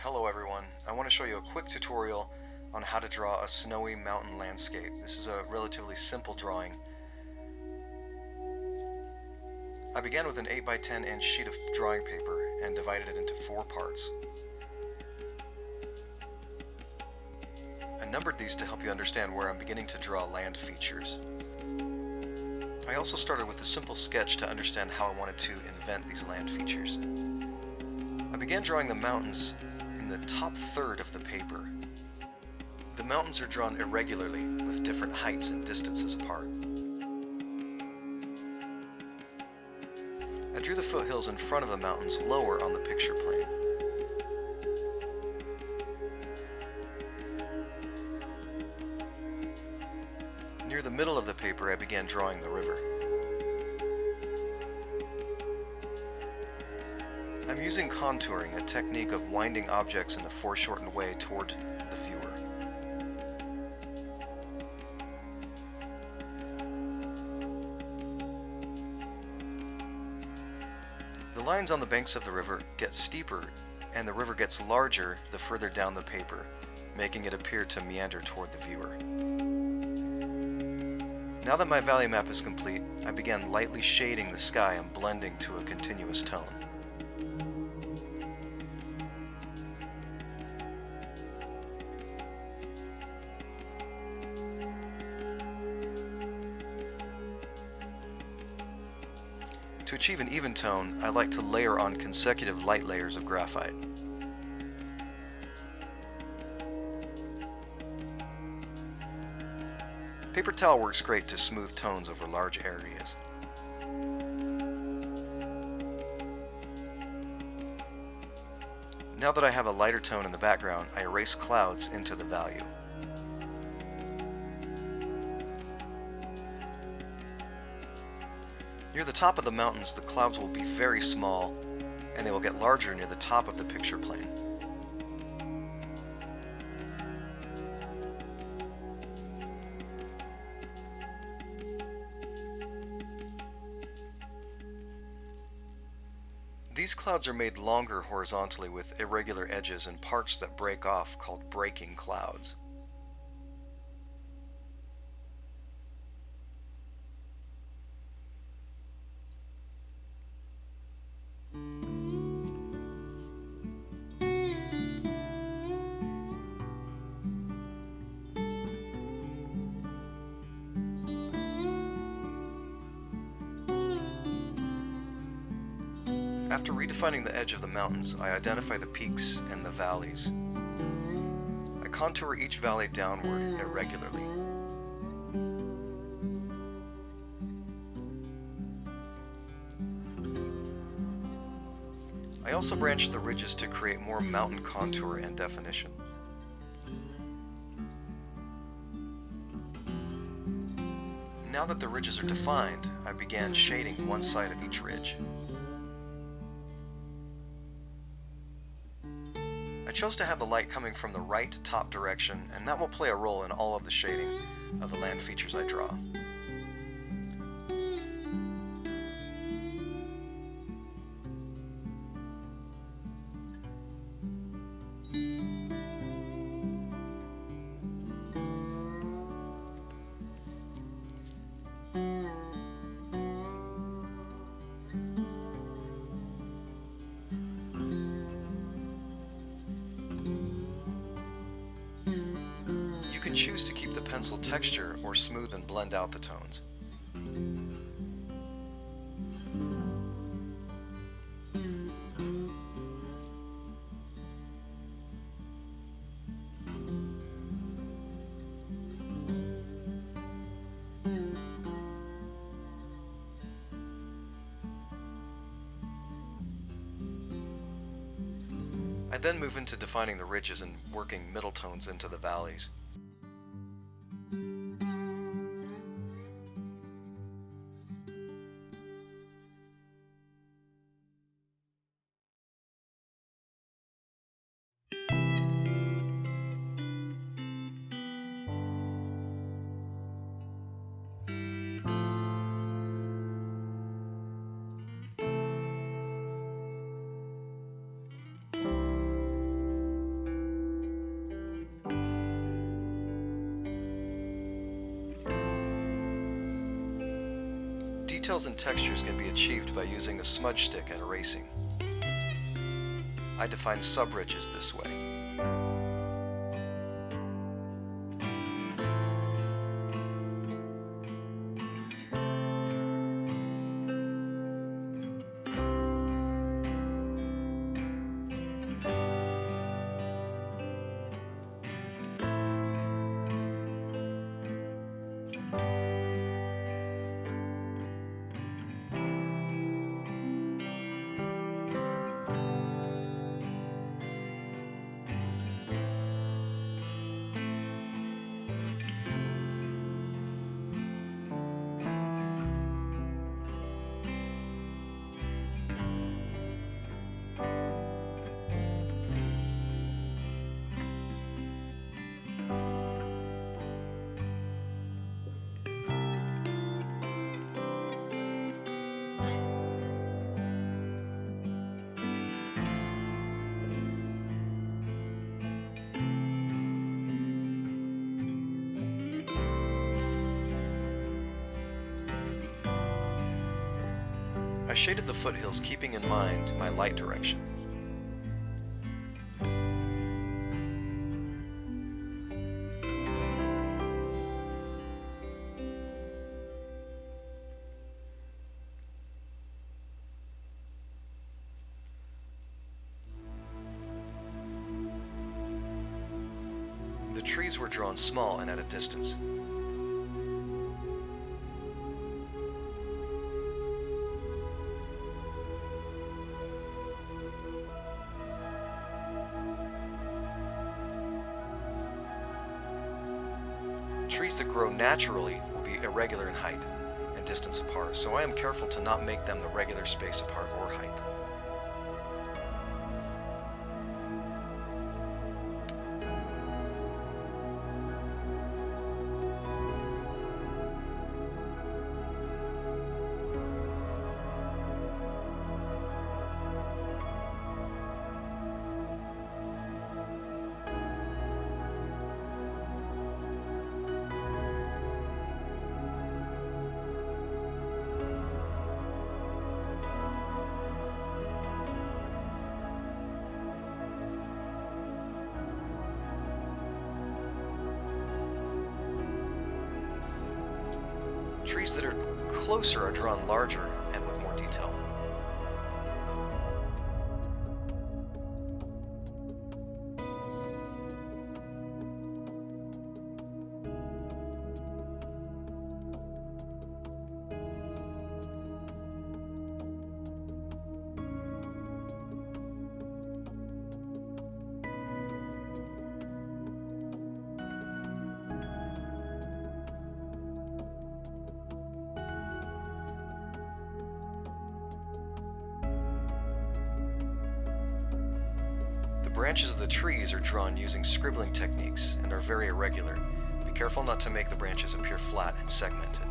Hello everyone, I want to show you a quick tutorial on how to draw a snowy mountain landscape. This is a relatively simple drawing. I began with an 8 by 10 inch sheet of drawing paper and divided it into 4 parts. I numbered these to help you understand where I'm beginning to draw land features. I also started with a simple sketch to understand how I wanted to invent these land features. I began drawing the mountains in the top third of the paper. The mountains are drawn irregularly with different heights and distances apart. I drew the foothills in front of the mountains lower on the picture plane. Near the middle of the paper, I began drawing the river. I'm using contouring, a technique of winding objects in a foreshortened way toward the viewer. The lines on the banks of the river get steeper, and the river gets larger the further down the paper, making it appear to meander toward the viewer. Now that my valley map is complete, I began lightly shading the sky and blending to a continuous tone. To achieve an even tone, I like to layer on consecutive light layers of graphite. Paper towel works great to smooth tones over large areas. Now that I have a lighter tone in the background, I erase clouds into the value. Near the top of the mountains, the clouds will be very small, and they will get larger near the top of the picture plane. These clouds are made longer horizontally with irregular edges and parts that break off called breaking clouds. After redefining the edge of the mountains, I identify the peaks and the valleys. I contour each valley downward irregularly. I also branch the ridges to create more mountain contour and definition. Now that the ridges are defined, I began shading one side of each ridge. I chose to have the light coming from the right top direction, and that will play a role in all of the shading of the land features I draw. You can choose to keep the pencil texture or smooth and blend out the tones. I then move into defining the ridges and working middle tones into the valleys. details and textures can be achieved by using a smudge stick and erasing. I define subridges this way. I shaded the foothills keeping in mind my light direction. The trees were drawn small and at a distance. Trees that grow naturally will be irregular in height and distance apart, so I am careful to not make them the regular space apart or height. Trees that are closer are drawn larger and with more detail. The branches of the trees are drawn using scribbling techniques and are very irregular. Be careful not to make the branches appear flat and segmented.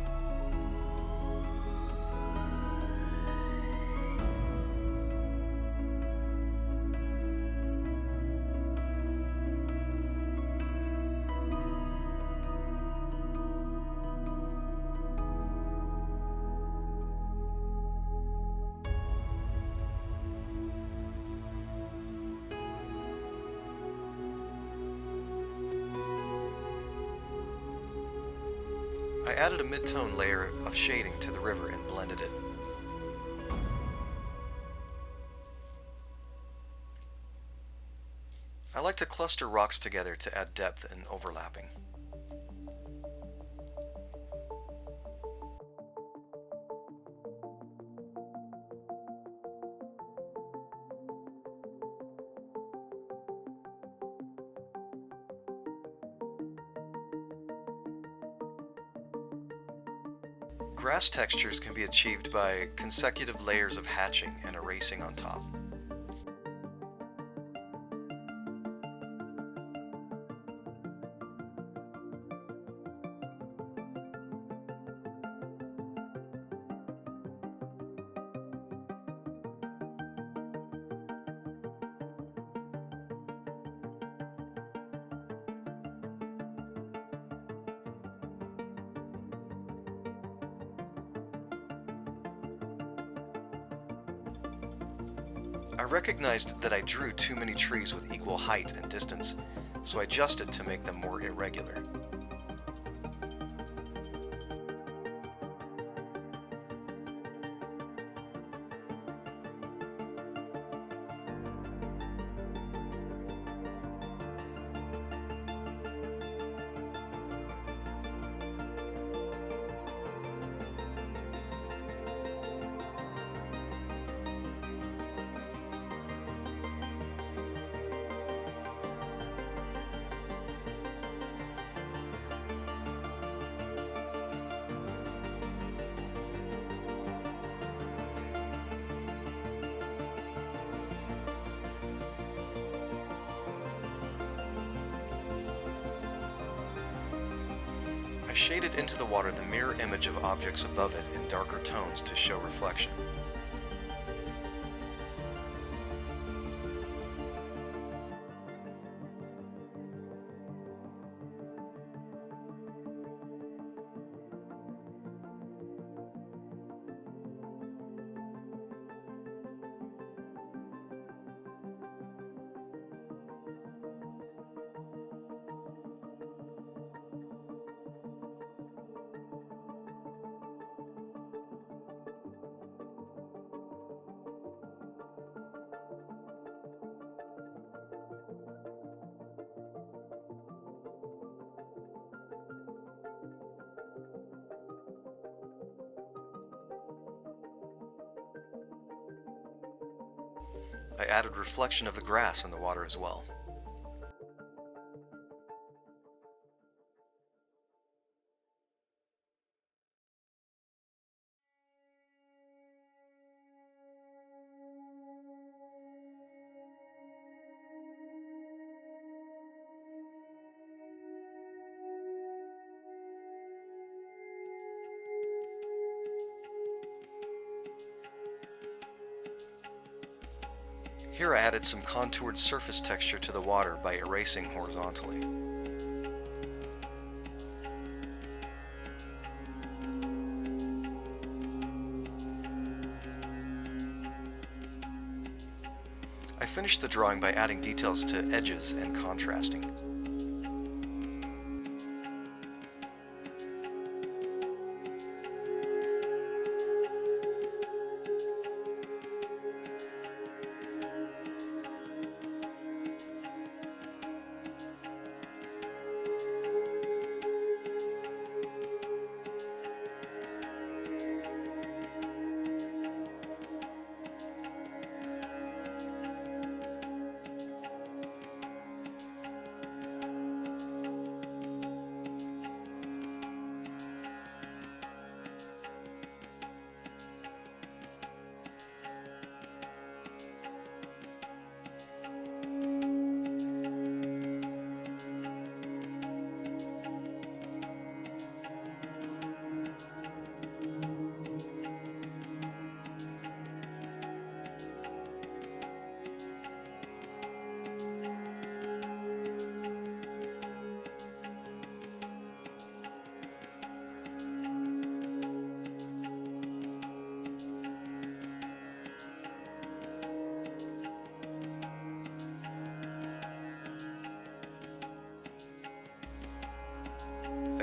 I added a mid-tone layer of shading to the river and blended it. I like to cluster rocks together to add depth and overlapping. Grass textures can be achieved by consecutive layers of hatching and erasing on top. I recognized that I drew too many trees with equal height and distance, so I adjusted to make them more irregular. I shaded into the water the mirror image of objects above it in darker tones to show reflection. I added reflection of the grass in the water as well. Here I added some contoured surface texture to the water by erasing horizontally. I finished the drawing by adding details to edges and contrasting.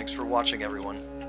Thanks for watching, everyone.